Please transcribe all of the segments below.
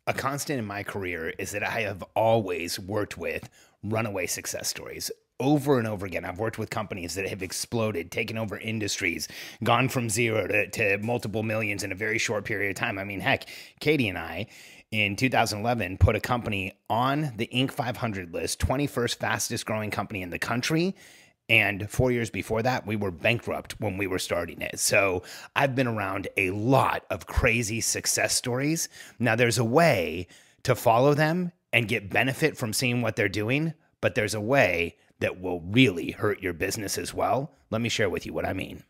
A constant in my career is that I have always worked with runaway success stories. Over and over again, I've worked with companies that have exploded, taken over industries, gone from zero to multiple millions in a very short period of time. I mean, heck, Katie and I, in 2011, put a company on the Inc. 500 list, 21st fastest growing company in the country. And 4 years before that, we were bankrupt when we were starting it. So I've been around a lot of crazy success stories. Now, there's a way to follow them and get benefit from seeing what they're doing, but there's a way that will really hurt your business as well. Let me share with you what I mean.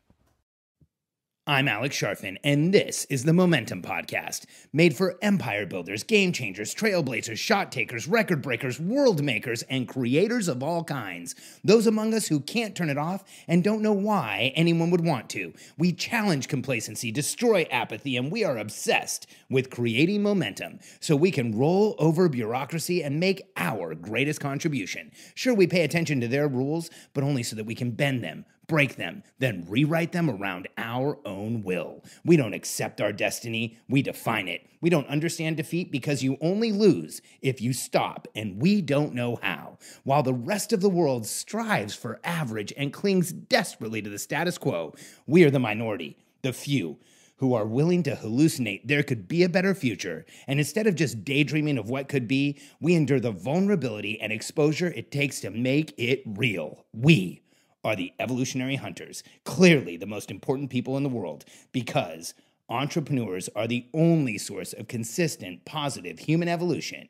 I'm Alex Charfen, and this is the Momentum Podcast, made for empire builders, game changers, trailblazers, shot takers, record breakers, world makers, and creators of all kinds. Those among us who can't turn it off and don't know why anyone would want to. We challenge complacency, destroy apathy, and we are obsessed with creating momentum so we can roll over bureaucracy and make our greatest contribution. Sure, we pay attention to their rules, but only so that we can bend them, break them, then rewrite them around our own will. We don't accept our destiny, we define it. We don't understand defeat because you only lose if you stop, and we don't know how. While the rest of the world strives for average and clings desperately to the status quo, we are the minority, the few, who are willing to hallucinate there could be a better future. And instead of just daydreaming of what could be, we endure the vulnerability and exposure it takes to make it real. We are the evolutionary hunters, clearly the most important people in the world, because entrepreneurs are the only source of consistent, positive human evolution,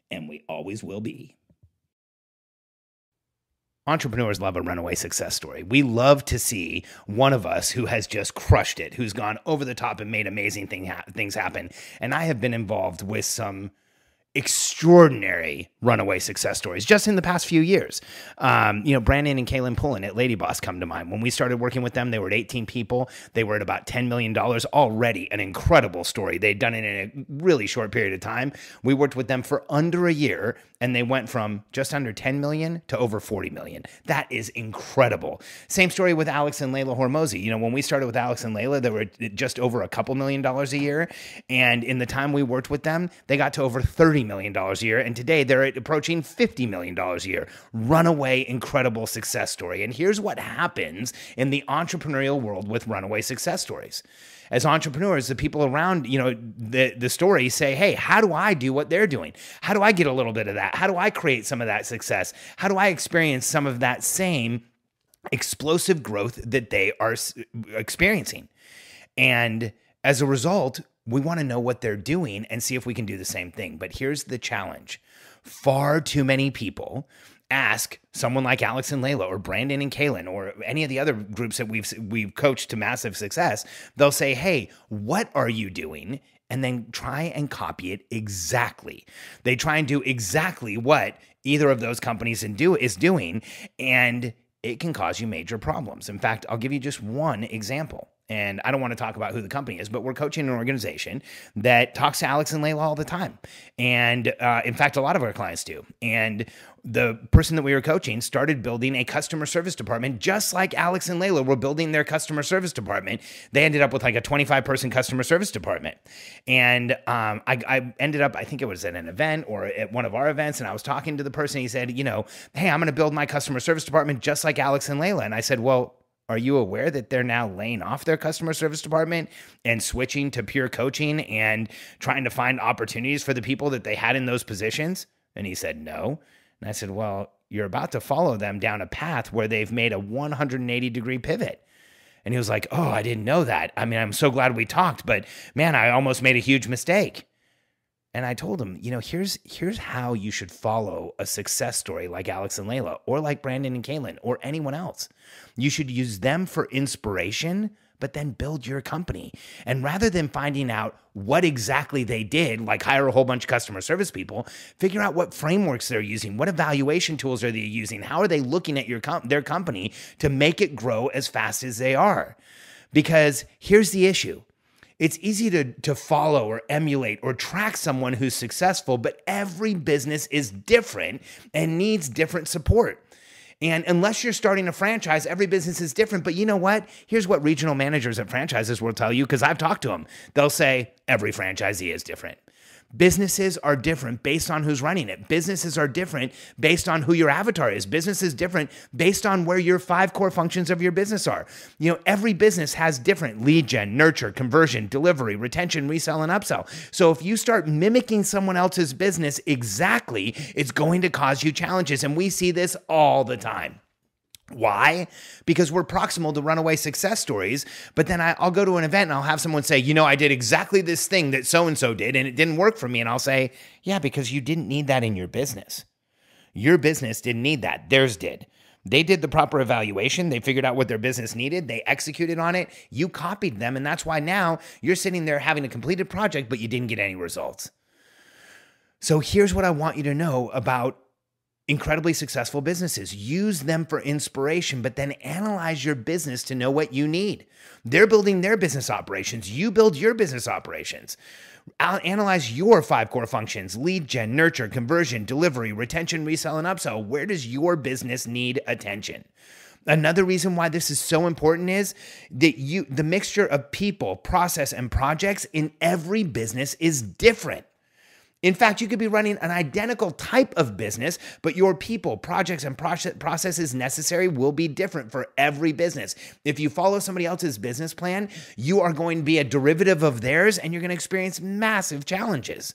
and we always will be. Entrepreneurs love a runaway success story. We love to see one of us who has just crushed it, who's gone over the top and made amazing things happen. And I have been involved with some extraordinary runaway success stories just in the past few years. Brandon and Kaylin Pullen at Lady Boss come to mind. When we started working with them, they were at 18 people. They were at about $10 million already. An incredible story. They'd done it in a really short period of time. We worked with them for under a year, and they went from just under 10 million to over 40 million. That is incredible. Same story with Alex and Layla Hormozi. When we started with Alex and Layla, they were just over a couple $1 million a year. And in the time we worked with them, they got to over $30 million a year. And today they're approaching $50 million a year. Runaway, incredible success story. And here's what happens in the entrepreneurial world with runaway success stories. As entrepreneurs, the people around, the story say, hey, how do I do what they're doing? How do I get a little bit of that? How do I create some of that success? How do I experience some of that same explosive growth that they are experiencing? And as a result, we want to know what they're doing and see if we can do the same thing. But here's the challenge. Far too many people ask someone like Alex and Layla or Brandon and Kaylin or any of the other groups that we've coached to massive success. They'll say, hey, what are you doing? And then try and copy it exactly. They try and do exactly what either of those companies is doing, and it can cause you major problems. In fact, I'll give you just one example. And I don't want to talk about who the company is, but we're coaching an organization that talks to Alex and Layla all the time. And in fact, a lot of our clients do. And the person that we were coaching started building a customer service department, just like Alex and Layla were building their customer service department. They ended up with like a 25-person customer service department. And I ended up, I think it was at an event or at one of our events, and I was talking to the person. He said, hey, I'm going to build my customer service department just like Alex and Layla. And I said, well, are you aware that they're now laying off their customer service department and switching to pure coaching and trying to find opportunities for the people that they had in those positions? And he said, no. And I said, well, you're about to follow them down a path where they've made a 180-degree pivot. And he was like, oh, I didn't know that. I mean, I'm so glad we talked, but man, I almost made a huge mistake. And I told him, here's how you should follow a success story like Alex and Layla or like Brandon and Kaylin or anyone else. You should use them for inspiration, but then build your company. And rather than finding out what exactly they did, like hire a whole bunch of customer service people, figure out what frameworks they're using, what evaluation tools are they using, how are they looking at their company to make it grow as fast as they are. Because here's the issue. It's easy to follow or emulate or track someone who's successful, but every business is different and needs different support. And unless you're starting a franchise, every business is different. But you know what? Here's what regional managers at franchises will tell you, because I've talked to them. They'll say every franchisee is different. Businesses are different based on who's running it. Businesses are different based on who your avatar is. Business is different based on where your 5 core functions of your business are. Every business has different lead gen, nurture, conversion, delivery, retention, resell, and upsell. So if you start mimicking someone else's business exactly, it's going to cause you challenges. And we see this all the time. Why? Because we're proximal to runaway success stories, but then I'll go to an event and I'll have someone say, I did exactly this thing that so-and-so did and it didn't work for me. And I'll say, yeah, because you didn't need that in your business. Your business didn't need that. Theirs did. They did the proper evaluation. They figured out what their business needed. They executed on it. You copied them. And that's why now you're sitting there having a completed project, but you didn't get any results. So here's what I want you to know about incredibly successful businesses. Use them for inspiration, but then analyze your business to know what you need. They're building their business operations. You build your business operations. Analyze your 5 core functions: lead gen, nurture, conversion, delivery, retention, resell, and upsell. Where does your business need attention? Another reason why this is so important is that the mixture of people, process, and projects in every business is different. In fact, you could be running an identical type of business, but your people, projects, and processes necessary will be different for every business. If you follow somebody else's business plan, you are going to be a derivative of theirs, and you're going to experience massive challenges.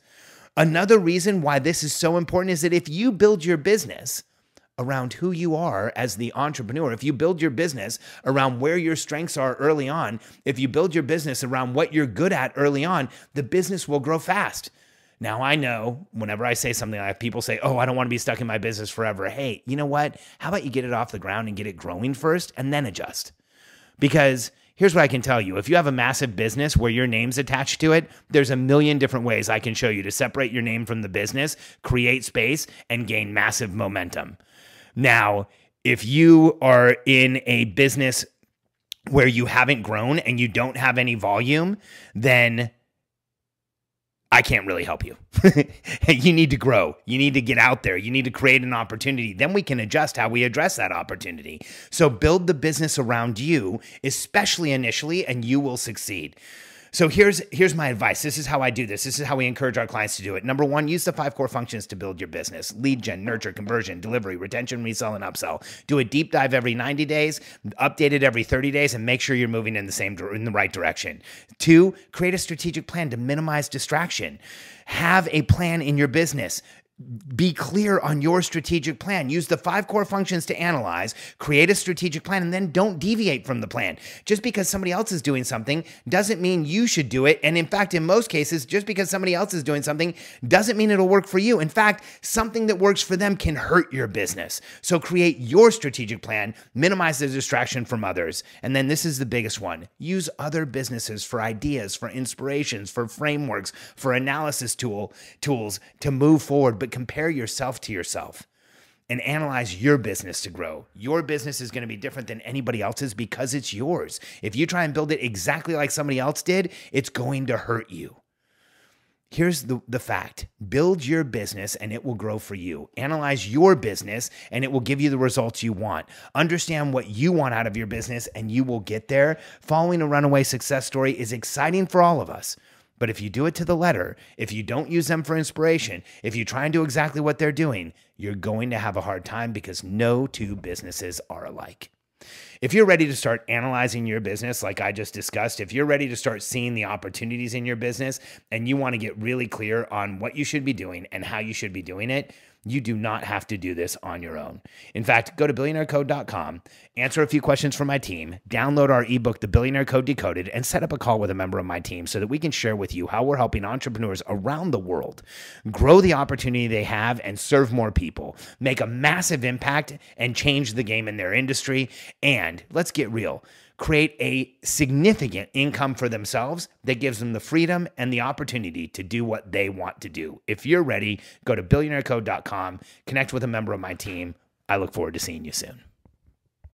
Another reason why this is so important is that if you build your business around who you are as the entrepreneur, if you build your business around where your strengths are early on, if you build your business around what you're good at early on, the business will grow fast. Now, I know whenever I say something like people say, I don't want to be stuck in my business forever. Hey, you know what? How about you get it off the ground and get it growing first and then adjust? Because here's what I can tell you. If you have a massive business where your name's attached to it, there's a million different ways I can show you to separate your name from the business, create space, and gain massive momentum. Now, if you are in a business where you haven't grown and you don't have any volume, then I can't really help you. You need to grow. You need to get out there. You need to create an opportunity. Then we can adjust how we address that opportunity. So build the business around you, especially initially, and you will succeed. So here's my advice. This is how I do this. This is how we encourage our clients to do it. Number 1, use the 5 core functions to build your business: lead gen, nurture, conversion, delivery, retention, resell, and upsell. Do a deep dive every 90 days, update it every 30 days, and make sure you're moving in the right direction. 2, create a strategic plan to minimize distraction. Have a plan in your business. Be clear on your strategic plan. Use the 5 core functions to analyze, create a strategic plan, and then don't deviate from the plan. Just because somebody else is doing something doesn't mean you should do it. And in fact, in most cases, just because somebody else is doing something doesn't mean it'll work for you. In fact, something that works for them can hurt your business. So create your strategic plan, minimize the distraction from others. And then this is the biggest one. Use other businesses for ideas, for inspirations, for frameworks, for analysis tools to move forward. But compare yourself to yourself and analyze your business to grow. Your business is going to be different than anybody else's because it's yours. If you try and build it exactly like somebody else did, it's going to hurt you. Here's the fact. Build your business and it will grow for you. Analyze your business and it will give you the results you want. Understand what you want out of your business and you will get there. Following a runaway success story is exciting for all of us. But if you do it to the letter, if you don't use them for inspiration, if you try and do exactly what they're doing, you're going to have a hard time because no 2 businesses are alike. If you're ready to start analyzing your business like I just discussed, if you're ready to start seeing the opportunities in your business and you want to get really clear on what you should be doing and how you should be doing it, you do not have to do this on your own. In fact, go to billionairecode.com, answer a few questions from my team, download our ebook, The Billionaire Code Decoded, and set up a call with a member of my team so that we can share with you how we're helping entrepreneurs around the world grow the opportunity they have and serve more people, make a massive impact and change the game in their industry. And let's get real, create a significant income for themselves that gives them the freedom and the opportunity to do what they want to do. If you're ready, go to billionairecode.com, connect with a member of my team. I look forward to seeing you soon.